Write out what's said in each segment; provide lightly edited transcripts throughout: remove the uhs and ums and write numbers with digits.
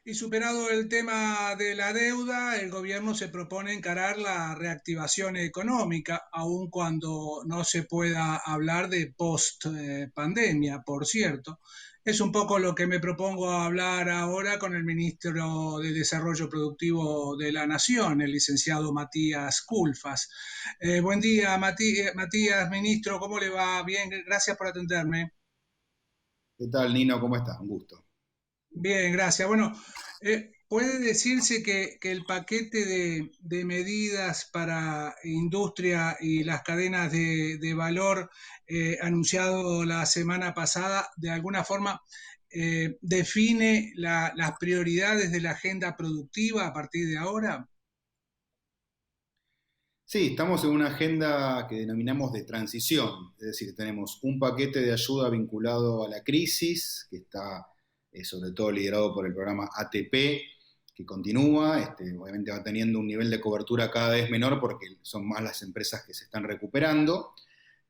Y superado el tema de la deuda, el gobierno se propone encarar la reactivación económica, aun cuando no se pueda hablar de post-pandemia, por cierto. Es un poco lo que me propongo hablar ahora con el ministro de Desarrollo Productivo de la Nación, el licenciado Matías Culfas. Buen día, Matías, ministro, ¿cómo le va? Bien, gracias por atenderme. ¿Qué tal, Nino? ¿Cómo estás? Un gusto. Bien, gracias. Bueno, puede decirse que el paquete de medidas para industria y las cadenas de valor anunciado la semana pasada, de alguna forma define las prioridades de la agenda productiva a partir de ahora. Sí, estamos en una agenda que denominamos de transición, es decir, tenemos un paquete de ayuda vinculado a la crisis, que está sobre todo liderado por el programa ATP, que continúa, obviamente va teniendo un nivel de cobertura cada vez menor porque son más las empresas que se están recuperando,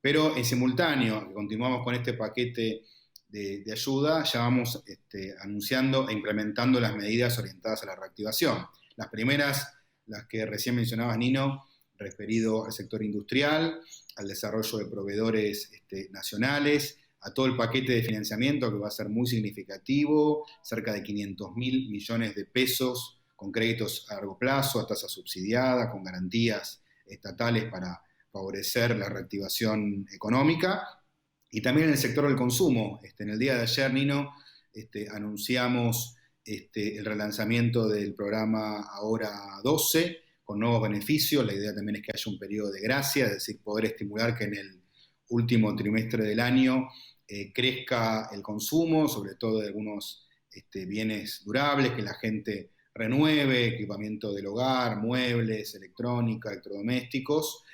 pero en simultáneo, que continuamos con este paquete de ayuda, ya vamos anunciando e implementando las medidas orientadas a la reactivación. Las primeras, las que recién mencionabas, Nino, referido al sector industrial, al desarrollo de proveedores nacionales, a todo el paquete de financiamiento que va a ser muy significativo, cerca de 500.000 millones de pesos con créditos a largo plazo, a tasa subsidiada, con garantías estatales para favorecer la reactivación económica. Y también en el sector del consumo. En el día de ayer, Nino, anunciamos el relanzamiento del programa Ahora 12, con nuevos beneficios. La idea también es que haya un periodo de gracia, es decir, poder estimular que en el último trimestre del año crezca el consumo, sobre todo de algunos bienes durables, que la gente renueve, equipamiento del hogar, muebles, electrónica, electrodomésticos,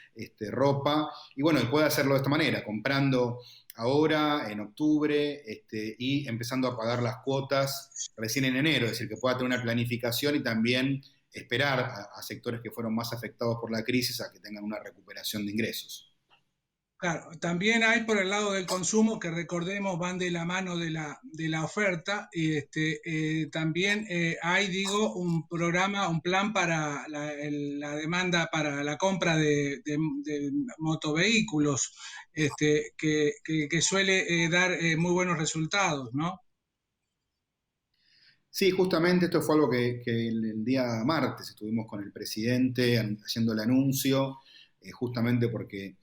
ropa, y bueno, y puede hacerlo de esta manera, comprando ahora, en octubre, y empezando a pagar las cuotas recién en enero, es decir, que pueda tener una planificación y también esperar a sectores que fueron más afectados por la crisis a que tengan una recuperación de ingresos. Claro, también hay por el lado del consumo, que recordemos van de la mano de la oferta, y también hay, digo, un programa, un plan para la demanda, para la compra de motovehículos, que suele dar muy buenos resultados, ¿no? Sí, justamente esto fue algo que el día martes estuvimos con el presidente haciendo el anuncio, justamente porque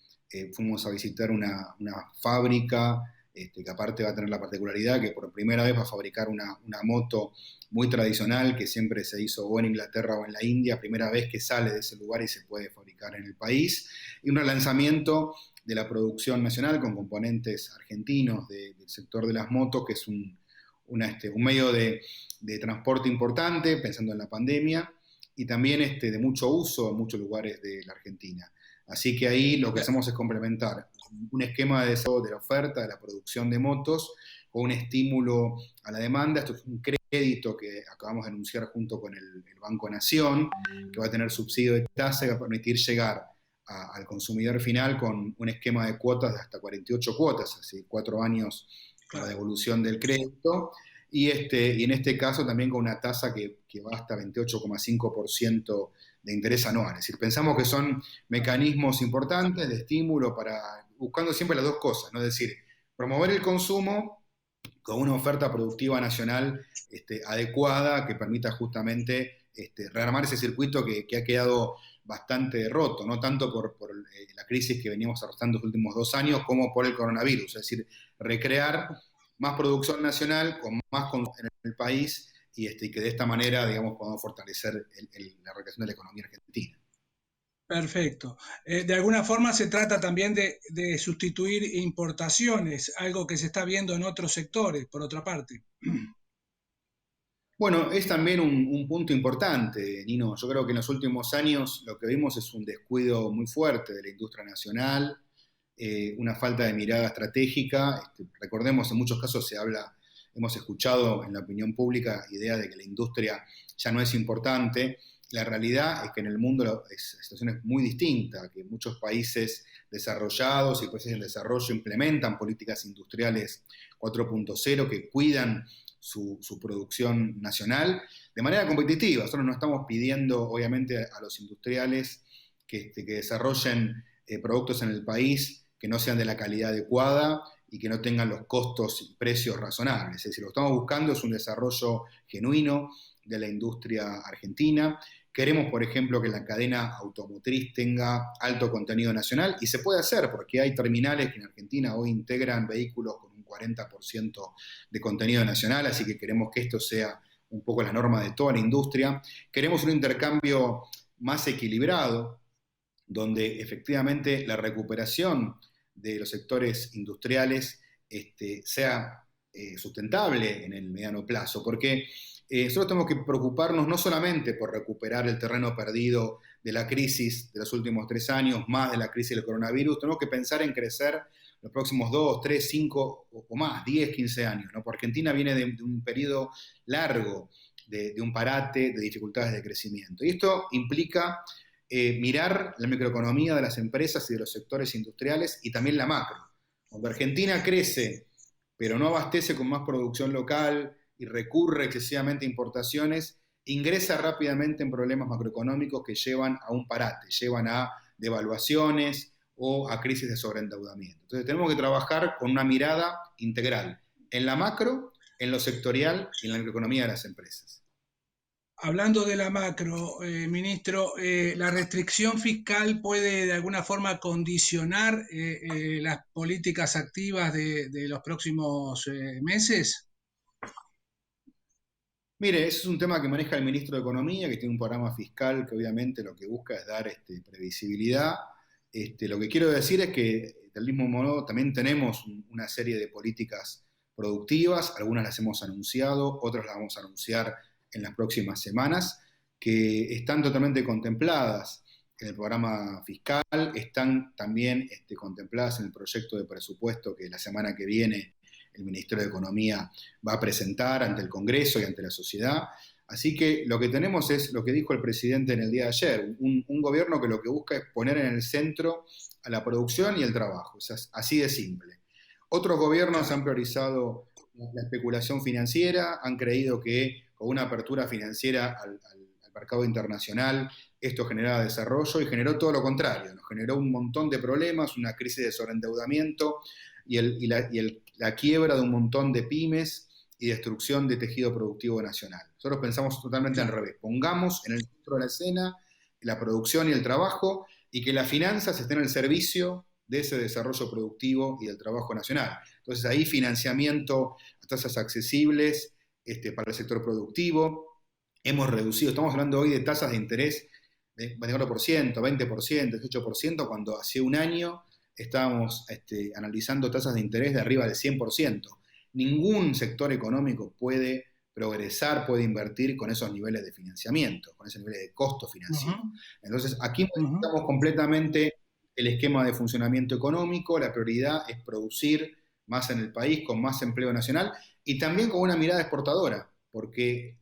fuimos a visitar una fábrica que aparte va a tener la particularidad que por primera vez va a fabricar una moto muy tradicional que siempre se hizo o en Inglaterra o en la India, primera vez que sale de ese lugar y se puede fabricar en el país, y un relanzamiento de la producción nacional con componentes argentinos del sector de las motos, que es un medio de transporte importante, pensando en la pandemia, y también de mucho uso en muchos lugares de la Argentina. Así que ahí lo que hacemos es complementar un esquema de desarrollo de la oferta, de la producción de motos, con un estímulo a la demanda. Esto es un crédito que acabamos de anunciar junto con el Banco Nación, que va a tener subsidio de tasa y va a permitir llegar al consumidor final con un esquema de cuotas de hasta 48 cuotas, así 4 años para Claro. devolución del crédito, y en este caso también con una tasa que va hasta 28,5% de interés anual. Es decir, pensamos que son mecanismos importantes de estímulo para, buscando siempre las dos cosas, ¿no? Es decir, promover el consumo con una oferta productiva nacional adecuada que permita justamente rearmar ese circuito que ha quedado bastante roto, no tanto por la crisis que veníamos arrastrando los últimos 2 años como por el coronavirus, es decir, recrear más producción nacional con más en el país y que de esta manera, digamos, podamos fortalecer la recuperación de la economía argentina. Perfecto. De alguna forma se trata también de sustituir importaciones, algo que se está viendo en otros sectores, por otra parte. Bueno, es también un punto importante, Nino. Yo creo que en los últimos años lo que vimos es un descuido muy fuerte de la industria nacional, una falta de mirada estratégica. Recordemos, en muchos casos se habla, hemos escuchado en la opinión pública idea de que la industria ya no es importante, la realidad es que en el mundo la situación es muy distinta, que muchos países desarrollados y países en desarrollo implementan políticas industriales 4.0 que cuidan su producción nacional de manera competitiva. Nosotros no estamos pidiendo, obviamente, a los industriales que desarrollen productos en el país que no sean de la calidad adecuada y que no tengan los costos y precios razonables. Es decir, lo que estamos buscando es un desarrollo genuino de la industria argentina. Queremos, por ejemplo, que la cadena automotriz tenga alto contenido nacional, y se puede hacer porque hay terminales que en Argentina hoy integran vehículos con un 40% de contenido nacional, así que queremos que esto sea un poco la norma de toda la industria. Queremos un intercambio más equilibrado, donde efectivamente la recuperación de los sectores industriales sea sustentable en el mediano plazo, porque nosotros tenemos que preocuparnos no solamente por recuperar el terreno perdido de la crisis de los últimos 3 años, más de la crisis del coronavirus, tenemos que pensar en crecer los próximos 2, 3, 5 o más, 10, 15 años, ¿no? Porque Argentina viene de un periodo largo de un parate, de dificultades de crecimiento. Y esto implica mirar la microeconomía de las empresas y de los sectores industriales y también la macro. Cuando Argentina crece, pero no abastece con más producción local y recurre excesivamente a importaciones, ingresa rápidamente en problemas macroeconómicos que llevan a un parate, llevan a devaluaciones o a crisis de sobreendeudamiento. Entonces tenemos que trabajar con una mirada integral en la macro, en lo sectorial y en la microeconomía de las empresas. Hablando de la macro, ministro, ¿la restricción fiscal puede de alguna forma condicionar las políticas activas de los próximos meses? Mire, ese es un tema que maneja el ministro de Economía, que tiene un programa fiscal que obviamente lo que busca es dar previsibilidad. Lo que quiero decir es que del mismo modo también tenemos una serie de políticas productivas, algunas las hemos anunciado, otras las vamos a anunciar en las próximas semanas, que están totalmente contempladas en el programa fiscal, están también contempladas en el proyecto de presupuesto que la semana que viene el Ministerio de Economía va a presentar ante el Congreso y ante la sociedad. Así que lo que tenemos es lo que dijo el presidente en el día de ayer, un gobierno que lo que busca es poner en el centro a la producción y el trabajo, es así de simple. Otros gobiernos han priorizado la especulación financiera, han creído que con una apertura financiera al mercado internacional esto generaba desarrollo y generó todo lo contrario, nos generó un montón de problemas, una crisis de sobreendeudamiento y la quiebra de un montón de pymes y destrucción de tejido productivo nacional. Nosotros pensamos totalmente al revés. Pongamos en el centro de la escena la producción y el trabajo, y que las finanzas estén al servicio de ese desarrollo productivo y del trabajo nacional. Entonces ahí financiamiento a tasas accesibles para el sector productivo. Hemos reducido, estamos hablando hoy de tasas de interés de 24%, 20%, 18%, cuando hace un año estábamos analizando tasas de interés de arriba del 100%. Ningún sector económico puede progresar, puede invertir con esos niveles de financiamiento, con esos niveles de costo financiero. Entonces, aquí modificamos completamente el esquema de funcionamiento económico. La prioridad es producir más en el país, con más empleo nacional y también con una mirada exportadora, porque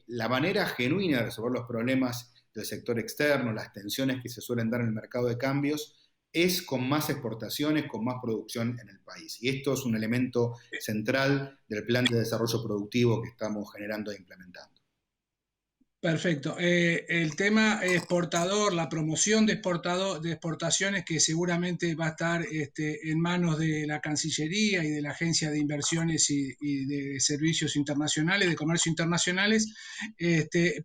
la manera genuina de resolver los problemas del sector externo, las tensiones que se suelen dar en el mercado de cambios, es con más exportaciones, con más producción en el país. Y esto es un elemento central del plan de desarrollo productivo que estamos generando e implementando. Perfecto. El tema exportador, la promoción de exportaciones, que seguramente va a estar en manos de la Cancillería y de la Agencia de Inversiones y de Servicios Internacionales, de Comercio Internacionales,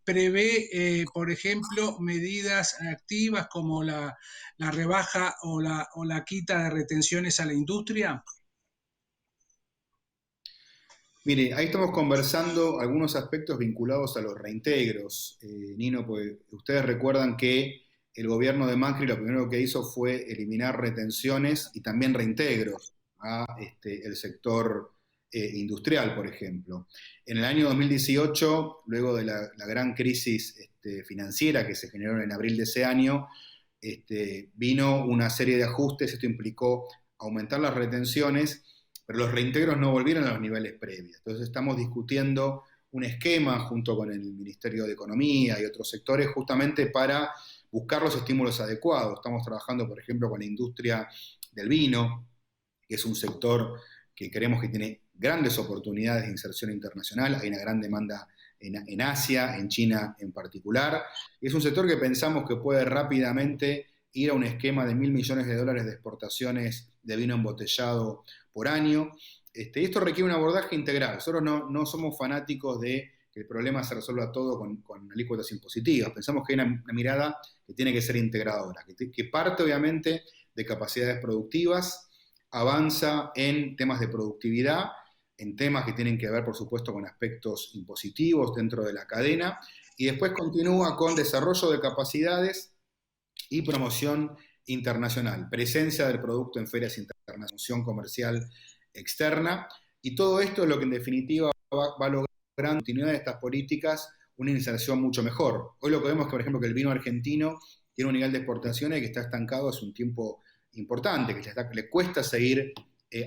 prevé, por ejemplo, medidas activas como la rebaja o la quita de retenciones a la industria. Mire, ahí estamos conversando algunos aspectos vinculados a los reintegros, Nino, porque ustedes recuerdan que el gobierno de Macri lo primero que hizo fue eliminar retenciones y también reintegros a el sector industrial, por ejemplo. En el año 2018, luego de la gran crisis financiera que se generó en abril de ese año, vino una serie de ajustes. Esto implicó aumentar las retenciones, pero los reintegros no volvieron a los niveles previos. Entonces estamos discutiendo un esquema junto con el Ministerio de Economía y otros sectores justamente para buscar los estímulos adecuados. Estamos trabajando, por ejemplo, con la industria del vino, que es un sector que creemos que tiene grandes oportunidades de inserción internacional. Hay una gran demanda en Asia, en China en particular. Es un sector que pensamos que puede rápidamente ir a un esquema de $1.000 millones de exportaciones de vino embotellado por año. Y esto requiere un abordaje integral. Nosotros no somos fanáticos de que el problema se resuelva todo con alícuotas impositivas. Pensamos que hay una mirada que tiene que ser integradora, que parte obviamente de capacidades productivas, avanza en temas de productividad, en temas que tienen que ver, por supuesto, con aspectos impositivos dentro de la cadena, y después continúa con desarrollo de capacidades y promoción internacional, presencia del producto en ferias internacionales, promoción comercial externa, y todo esto es lo que en definitiva va a lograr en continuidad de estas políticas una inserción mucho mejor. Hoy lo que vemos es que, por ejemplo, que el vino argentino tiene un nivel de exportaciones que está estancado hace un tiempo importante, que le cuesta seguir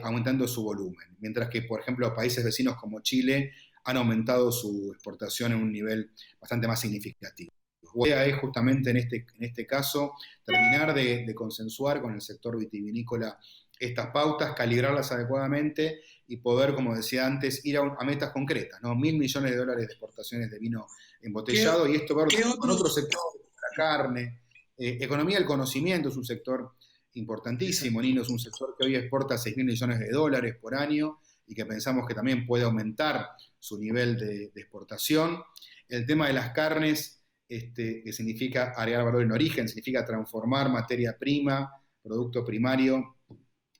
aumentando su volumen, mientras que, por ejemplo, países vecinos como Chile han aumentado su exportación en un nivel bastante más significativo. La idea es justamente en este caso terminar de consensuar con el sector vitivinícola estas pautas, calibrarlas adecuadamente y poder, como decía antes, ir a metas concretas, ¿no? $1.000 millones de exportaciones de vino embotellado, y esto verlo con otros sectores, la carne, economía del conocimiento es un sector importantísimo. Nino es un sector que hoy exporta $6.000 millones por año y que pensamos que también puede aumentar su nivel de exportación. El tema de las carnes, que significa agregar valor en origen, significa transformar materia prima, producto primario,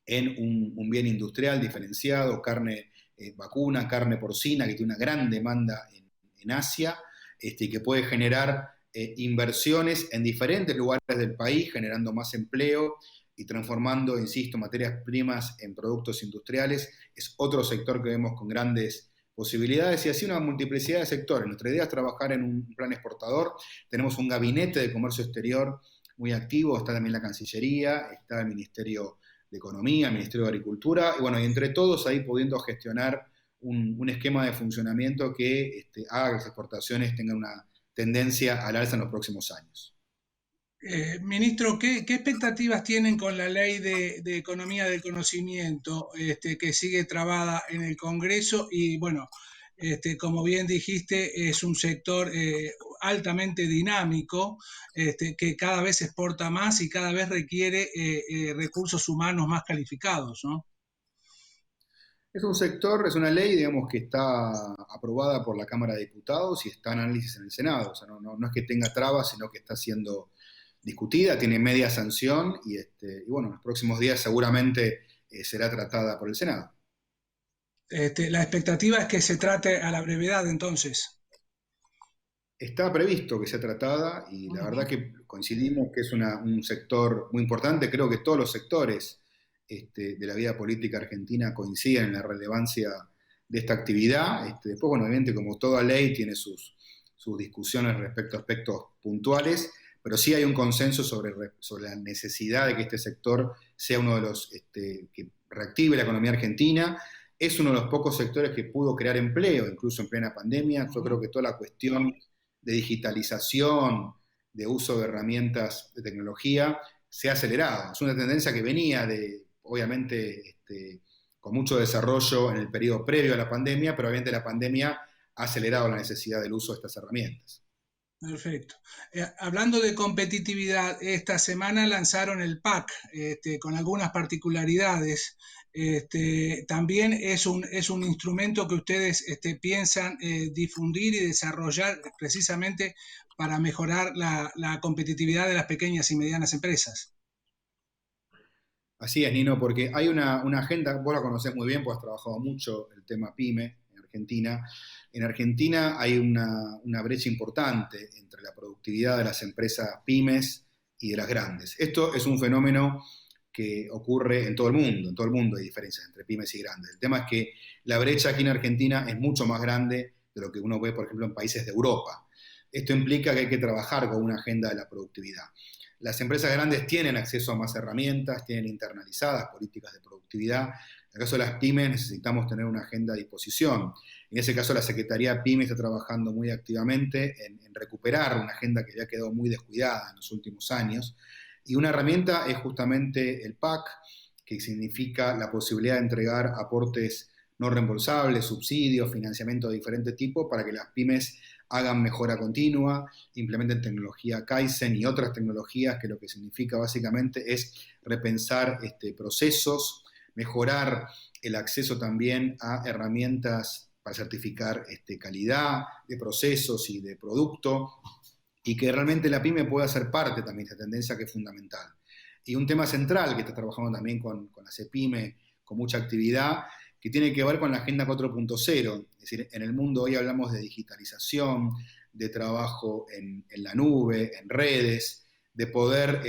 en un bien industrial diferenciado, carne vacuna, carne porcina, que tiene una gran demanda en Asia, y que puede generar inversiones en diferentes lugares del país, generando más empleo y transformando, insisto, materias primas en productos industriales. Es otro sector que vemos con grandes posibilidades, y así una multiplicidad de sectores. Nuestra idea es trabajar en un plan exportador. Tenemos un gabinete de comercio exterior muy activo, está también la Cancillería, está el Ministerio de Economía, el Ministerio de Agricultura, y bueno, y entre todos ahí pudiendo gestionar un esquema de funcionamiento que haga que las exportaciones tengan una tendencia al alza en los próximos años. Ministro, ¿qué expectativas tienen con la ley de economía del conocimiento que sigue trabada en el Congreso? Y bueno, como bien dijiste, es un sector altamente dinámico, que cada vez exporta más y cada vez requiere recursos humanos más calificados, ¿no? Es un sector, es una ley, digamos, que está aprobada por la Cámara de Diputados y está en análisis en el Senado. O sea, no es que tenga trabas, sino que está siendo discutida, tiene media sanción y bueno, en los próximos días seguramente será tratada por el Senado. La expectativa es que se trate a la brevedad, entonces. Está previsto que sea tratada y la verdad que coincidimos que es un sector muy importante. Creo que todos los sectores de la vida política argentina coinciden en la relevancia de esta actividad. Después, bueno, obviamente como toda ley tiene sus discusiones respecto a aspectos puntuales, pero sí hay un consenso sobre la necesidad de que este sector sea uno de los que reactive la economía argentina. Es uno de los pocos sectores que pudo crear empleo, incluso en plena pandemia. Yo creo que toda la cuestión de digitalización, de uso de herramientas de tecnología, se ha acelerado. Es una tendencia que venía obviamente, con mucho desarrollo en el periodo previo a la pandemia, pero obviamente la pandemia ha acelerado la necesidad del uso de estas herramientas. Perfecto. Hablando de competitividad, esta semana lanzaron el PAC con algunas particularidades. También es un instrumento que ustedes piensan difundir y desarrollar precisamente para mejorar la competitividad de las pequeñas y medianas empresas. Así es, Nino, porque hay una agenda, vos la conocés muy bien, pues has trabajado mucho el tema PYME en Argentina. En Argentina hay una brecha importante entre la productividad de las empresas pymes y de las grandes. Esto es un fenómeno que ocurre en todo el mundo hay diferencias entre pymes y grandes. El tema es que la brecha aquí en Argentina es mucho más grande de lo que uno ve, por ejemplo, en países de Europa. Esto implica que hay que trabajar con una agenda de la productividad. Las empresas grandes tienen acceso a más herramientas, tienen internalizadas políticas de productividad. En el caso de las pymes necesitamos tener una agenda a disposición. En ese caso, la Secretaría PYME está trabajando muy activamente en recuperar una agenda que ya quedó muy descuidada en los últimos años. Y una herramienta es justamente el PAC, que significa la posibilidad de entregar aportes no reembolsables, subsidios, financiamiento de diferente tipo para que las pymes hagan mejora continua, implementen tecnología Kaizen y otras tecnologías que lo que significa básicamente es repensar procesos, mejorar el acceso también a herramientas para certificar calidad de procesos y de producto, y que realmente la pyme pueda ser parte también de esta tendencia que es fundamental. Y un tema central que está trabajando también con la CEPYME con mucha actividad, que tiene que ver con la Agenda 4.0. Es decir, en el mundo hoy hablamos de digitalización, de trabajo en la nube, en redes, de poder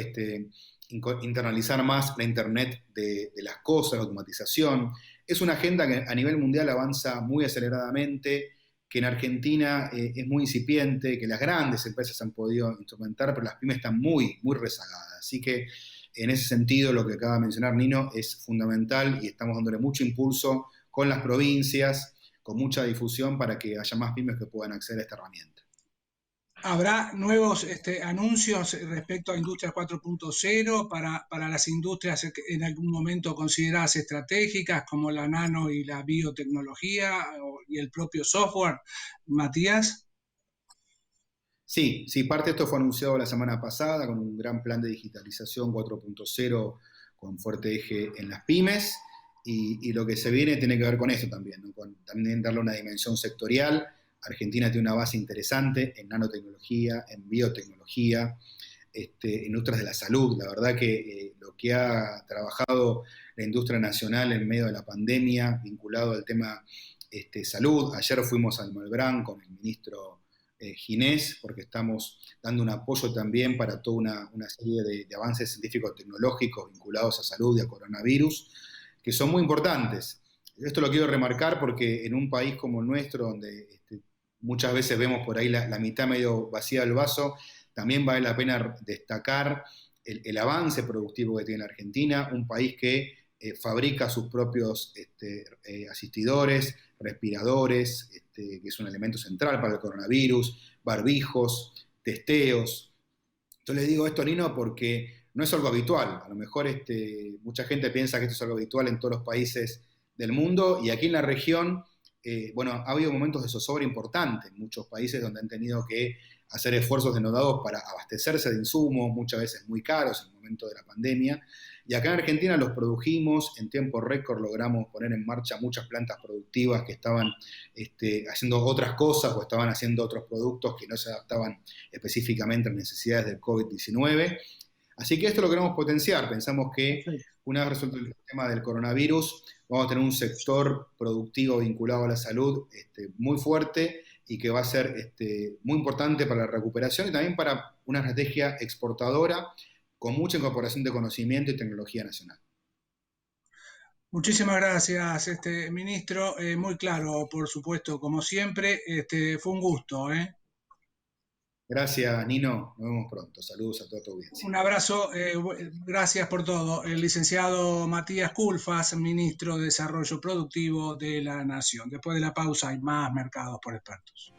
internalizar más la Internet de las cosas, la automatización. Es una agenda que a nivel mundial avanza muy aceleradamente, que en Argentina es muy incipiente, que las grandes empresas han podido instrumentar, pero las pymes están muy, muy rezagadas. Así que en ese sentido, lo que acaba de mencionar Nino es fundamental y estamos dándole mucho impulso con las provincias, con mucha difusión para que haya más pymes que puedan acceder a esta herramienta. ¿Habrá nuevos anuncios respecto a Industria 4.0 para las industrias en algún momento consideradas estratégicas, como la nano y la biotecnología y el propio software? Matías. Sí, parte de esto fue anunciado la semana pasada con un gran plan de digitalización 4.0 con fuerte eje en las pymes y lo que se viene tiene que ver con eso también, ¿no? Con también darle una dimensión sectorial. Argentina tiene una base interesante en nanotecnología, en biotecnología, industrias de la salud. La verdad que lo que ha trabajado la industria nacional en medio de la pandemia, vinculado al tema salud. Ayer fuimos al Malbrán con el ministro Ginés, porque estamos dando un apoyo también para toda una serie de avances científicos tecnológicos vinculados a salud y a coronavirus, que son muy importantes. Esto lo quiero remarcar porque en un país como el nuestro, donde muchas veces vemos por ahí la mitad medio vacía del vaso, también vale la pena destacar el avance productivo que tiene la Argentina, un país que fabrica sus propios asistidores, respiradores, que es un elemento central para el coronavirus, barbijos, testeos. Yo les digo esto, Nino, porque no es algo habitual. A lo mejor mucha gente piensa que esto es algo habitual en todos los países del mundo y aquí en la región, ha habido momentos de zozobra importantes en muchos países donde han tenido que hacer esfuerzos denodados para abastecerse de insumos, muchas veces muy caros en el momento de la pandemia. Y acá en Argentina los produjimos, en tiempo récord logramos poner en marcha muchas plantas productivas que estaban haciendo otras cosas o estaban haciendo otros productos que no se adaptaban específicamente a las necesidades del COVID-19. Así que esto lo queremos potenciar. Pensamos que una vez resuelto el tema del coronavirus, vamos a tener un sector productivo vinculado a la salud muy fuerte y que va a ser muy importante para la recuperación y también para una estrategia exportadora con mucha incorporación de conocimiento y tecnología nacional. Muchísimas gracias, ministro. Muy claro, por supuesto, como siempre. Fue un gusto. Gracias, Nino. Nos vemos pronto. Saludos a toda tu audiencia. Un abrazo. Gracias por todo. El licenciado Matías Culfas, ministro de Desarrollo Productivo de la Nación. Después de la pausa hay más mercados por expertos.